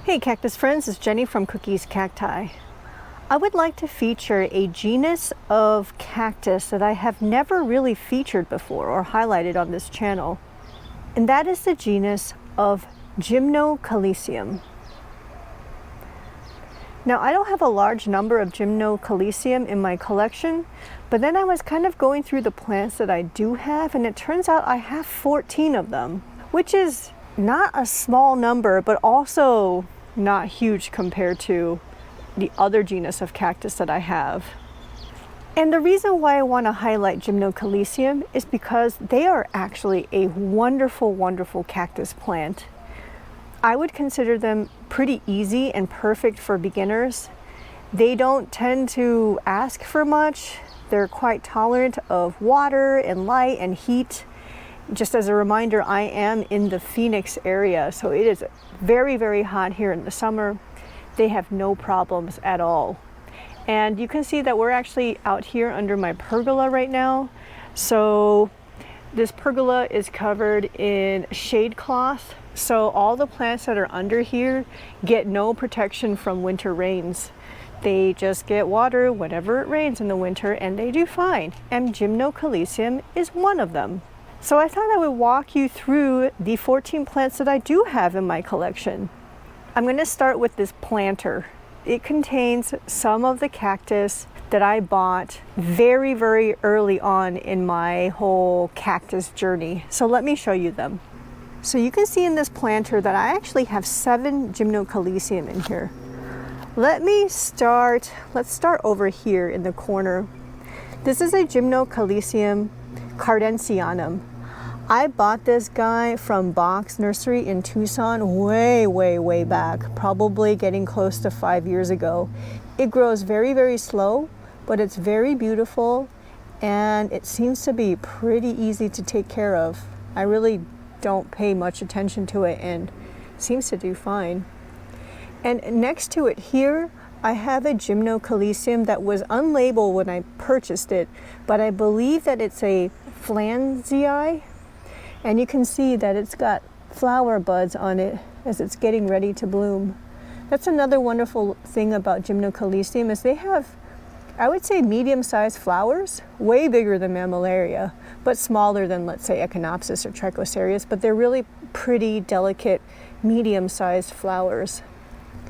Hey cactus friends, it's Jenny from Cookies Cacti. I would like to feature a genus of cactus that I have never really featured before or highlighted on this channel, and that is the genus of Gymnocalycium. Now, I don't have a large number of Gymnocalycium in my collection, but then I was kind of going through the plants that I do have, and it turns out I have 14 of them, which is not a small number, but also not huge compared to the other genus of cactus that I have. And the reason why I want to highlight Gymnocalycium is because they are actually a wonderful, wonderful cactus plant. I would consider them pretty easy and perfect for beginners. They don't tend to ask for much. They're quite tolerant of water and light and heat. Just as a reminder, I am in the Phoenix area, so it is very, very hot here in the summer. They have no problems at all. And you can see that we're actually out here under my pergola right now. So this pergola is covered in shade cloth. So all the plants that are under here get no protection from winter rains. They just get water whenever it rains in the winter, and they do fine. And Gymnocalycium is one of them. So I thought I would walk you through the 14 plants that I do have in my collection. I'm going to start with this planter. It contains some of the cactus that I bought very, very early on in my whole cactus journey. So let me show you them. So you can see in this planter that I actually have 7 Gymnocalycium in here. Let's start over here in the corner. This is a Gymnocalycium cardensianum. I bought this guy from Box Nursery in Tucson way back, probably getting close to 5 years ago. It grows very, very slow, but it's very beautiful, and it seems to be pretty easy to take care of. I really don't pay much attention to it, and it seems to do fine. And next to it here, I have a Gymnocalycium that was unlabeled when I purchased it, but I believe that it's a flansii. And you can see that it's got flower buds on it as it's getting ready to bloom. That's another wonderful thing about Gymnocalycium is they have, I would say, medium-sized flowers, way bigger than Mammillaria, but smaller than, let's say, Echinopsis or Trichocereus, but they're really pretty, delicate, medium-sized flowers.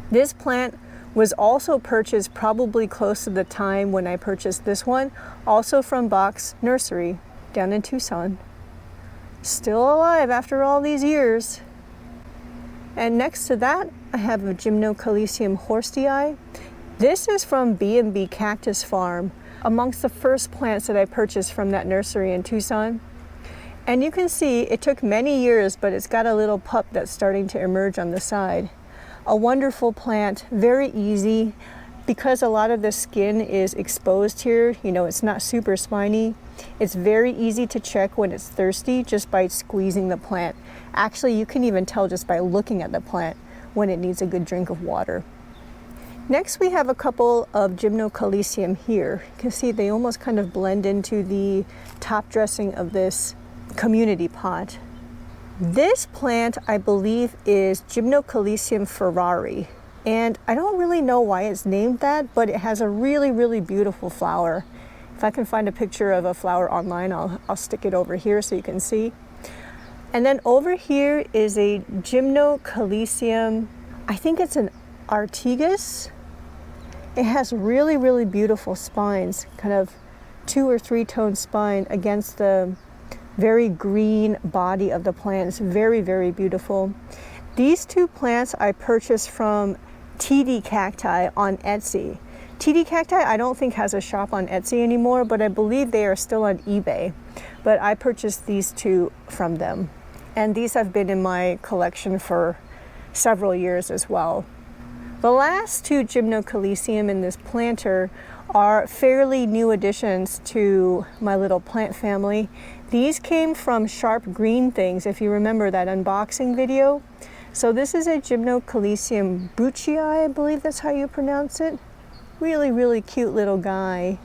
This plant was also purchased probably close to the time when I purchased this one, also from Box Nursery down in Tucson. Still alive after all these years. And next to that, I have a Gymnocalycium horstii. This is from B&B Cactus Farm, amongst the first plants that I purchased from that nursery in Tucson. And you can see it took many years, but it's got a little pup that's starting to emerge on the side. A wonderful plant, very easy. Because a lot of the skin is exposed here, it's not super spiny. It's very easy to check when it's thirsty just by squeezing the plant. Actually, you can even tell just by looking at the plant when it needs a good drink of water. Next, we have a couple of Gymnocalycium here. You can see they almost kind of blend into the top dressing of this community pot. This plant, I believe, is Gymnocalycium Ferrari. And I don't really know why it's named that, but it has a really, really beautiful flower. If I can find a picture of a flower online, I'll stick it over here so you can see. And then over here is a Gymnocalycium, I think it's an Artigas. It has really, really beautiful spines, kind of 2 or 3 tone spine against the very green body of the plant. It's very, very beautiful. These 2 plants I purchased from TD Cacti on Etsy. TD Cacti I don't think has a shop on Etsy anymore, but I believe they are still on eBay. But I purchased these 2 from them. And these have been in my collection for several years as well. The last 2 Gymnocalycium in this planter are fairly new additions to my little plant family. These came from Sharp Green Things, if you remember that unboxing video. So this is a Gymnocalycium bucci, I believe that's how you pronounce it. Really, really cute little guy.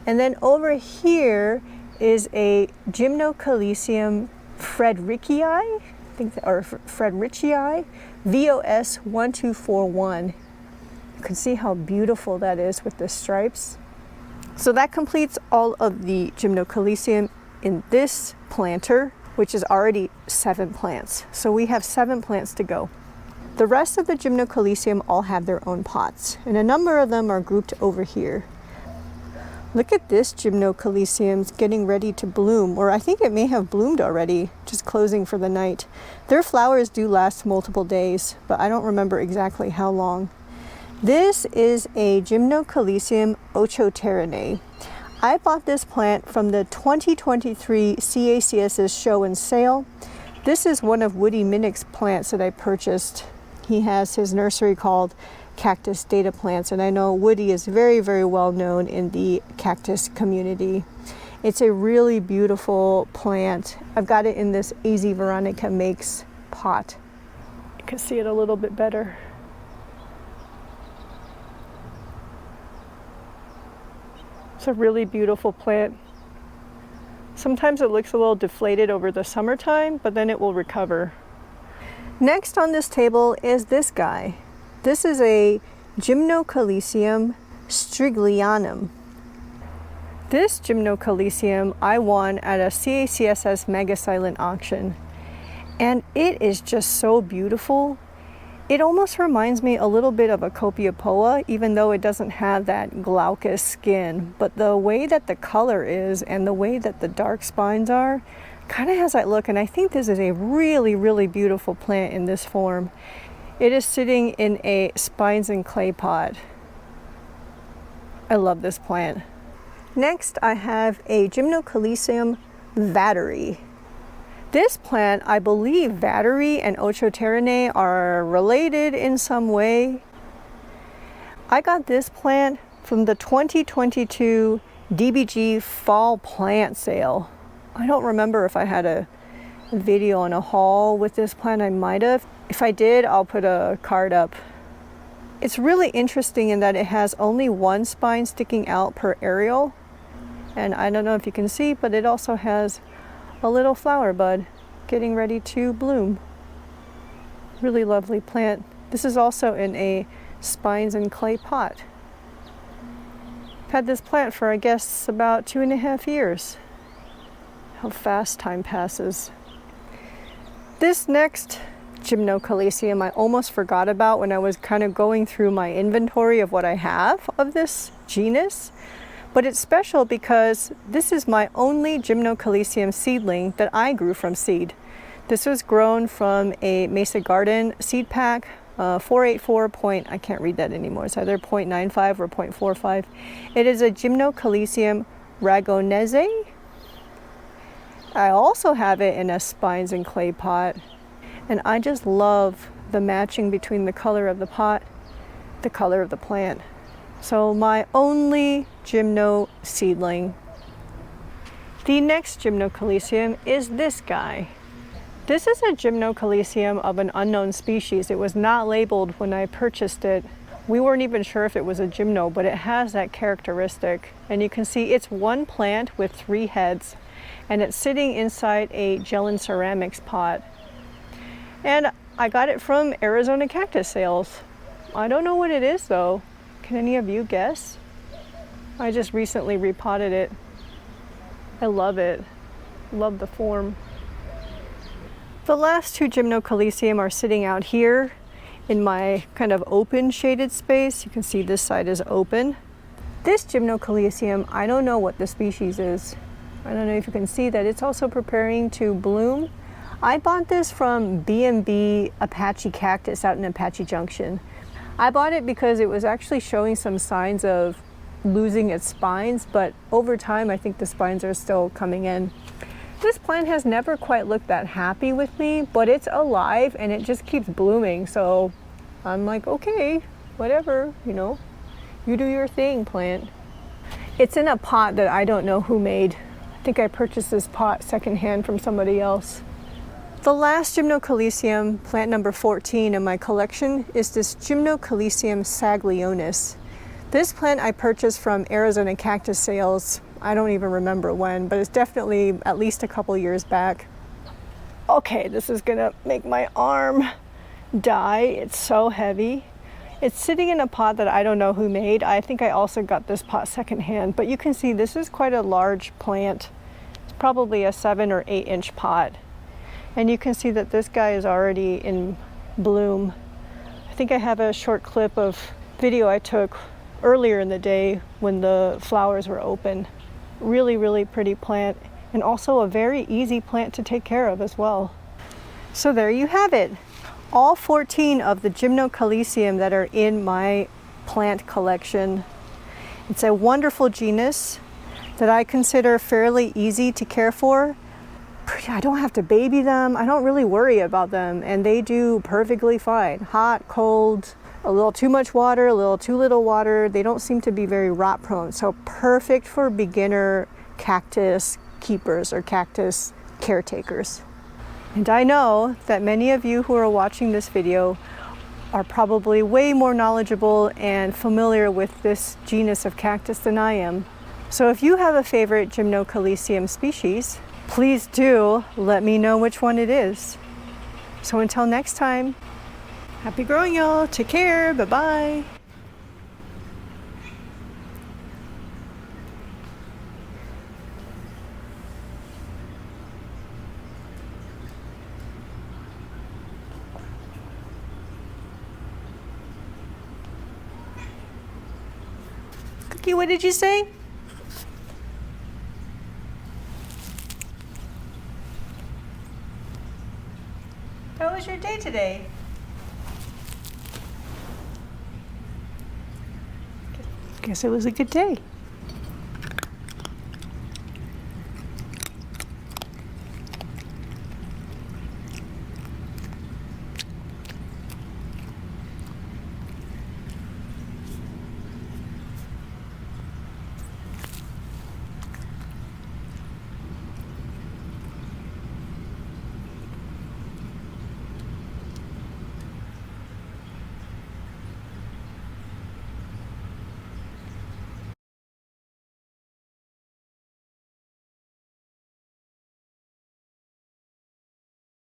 And then over here is a Gymnocalycium frederickii, or Frederichii. VOS 1241. You can see how beautiful that is with the stripes. So that completes all of the Gymnocalycium in this planter, which is already 7 plants. So we have 7 plants to go. The rest of the Gymnocalycium all have their own pots, and a number of them are grouped over here. Look at this Gymnocalycium getting ready to bloom, or I think it may have bloomed already, just closing for the night. Their flowers do last multiple days, but I don't remember exactly how long. This is a Gymnocalycium ochoteraceae. I bought this plant from the 2023 CACS's show and sale. This is one of Woody Minnick's plants that I purchased. He has his nursery called Cactus Data Plants, and I know Woody is very, very well known in the cactus community. It's a really beautiful plant. I've got it in this AZ Veronica Makes pot. You can see it a little bit better. It's a really beautiful plant. Sometimes it looks a little deflated over the summertime, but then it will recover. Next on this table is this guy. This is a Gymnocalycium striglianum. This Gymnocalycium I won at a CACSS Mega Silent auction, and it is just so beautiful. It almost reminds me a little bit of a Copiapoa, even though it doesn't have that glaucous skin. But the way that the color is and the way that the dark spines are, kind of has that look. And I think this is a really, really beautiful plant in this form. It is sitting in a spines and clay pot. I love this plant. Next, I have a Gymnocalycium vateri. This plant, I believe vateri and ochoteraceae are related in some way. I got this plant from the 2022 DBG fall plant sale. I don't remember if I had a video on a haul with this plant. I might have. If I did, I'll put a card up. It's really interesting in that it has only one spine sticking out per aerial. And I don't know if you can see, but it also has a little flower bud getting ready to bloom. Really lovely plant. This is also in a spines and clay pot. I've had this plant for, I guess, about 2.5 years. How fast time passes. This next Gymnocalycium I almost forgot about when I was kind of going through my inventory of what I have of this genus. But it's special because this is my only Gymnocalycium seedling that I grew from seed. This was grown from a Mesa Garden seed pack, 484 point, I can't read that anymore, it's either 0.95 or 0.45. It is a Gymnocalycium ragonz. I also have it in a spines and clay pot, and I just love the matching between the color of the pot, the color of the plant. So my only Gymno seedling. The next Gymnocalycium is this guy. This is a Gymnocalycium of an unknown species. It was not labeled when I purchased it. We weren't even sure if it was a gymno, but it has that characteristic. And you can see it's one plant with 3 heads, and it's sitting inside a gel and ceramics pot. And I got it from Arizona cactus sales. I don't know what it is though. Can any of you guess? I just recently repotted it. I love it. Love the form. The last 2 Gymnocalycium are sitting out here in my kind of open shaded space. You can see this side is open. This Gymnocalycium, I don't know what the species is. I don't know if you can see that it's also preparing to bloom. I bought this from B&B Apache Cactus out in Apache Junction. I bought it because it was actually showing some signs of losing its spines, but over time I think the spines are still coming in. This plant has never quite looked that happy with me, but it's alive and it just keeps blooming. So I'm like, okay, whatever, you know, you do your thing, plant. It's in a pot that I don't know who made. I think I purchased this pot secondhand from somebody else. The last Gymnocalycium, plant number 14 in my collection, is this Gymnocalycium sagleonis. This plant I purchased from Arizona cactus sales. I don't even remember when, but it's definitely at least a couple years back. Okay, this is gonna make my arm die. It's so heavy. It's sitting in a pot that I don't know who made. I think I also got this pot secondhand, but you can see this is quite a large plant. It's probably a 7 or 8 inch pot. And you can see that this guy is already in bloom. I think I have a short clip of video I took earlier in the day when the flowers were open. Really, really pretty plant, and also a very easy plant to take care of as well. So there you have it. All 14 of the Gymnocalycium that are in my plant collection. It's a wonderful genus that I consider fairly easy to care for. I don't have to baby them. I don't really worry about them, and they do perfectly fine. Hot, cold, a little too much water, a little too little water. They don't seem to be very rot prone. So perfect for beginner cactus keepers or cactus caretakers. And I know that many of you who are watching this video are probably way more knowledgeable and familiar with this genus of cactus than I am. So if you have a favorite Gymnocalycium species, please do let me know which one it is. So until next time, happy growing, y'all. Take care. Bye-bye. Cookie, what did you say? How was your day today? Guess it was a good day.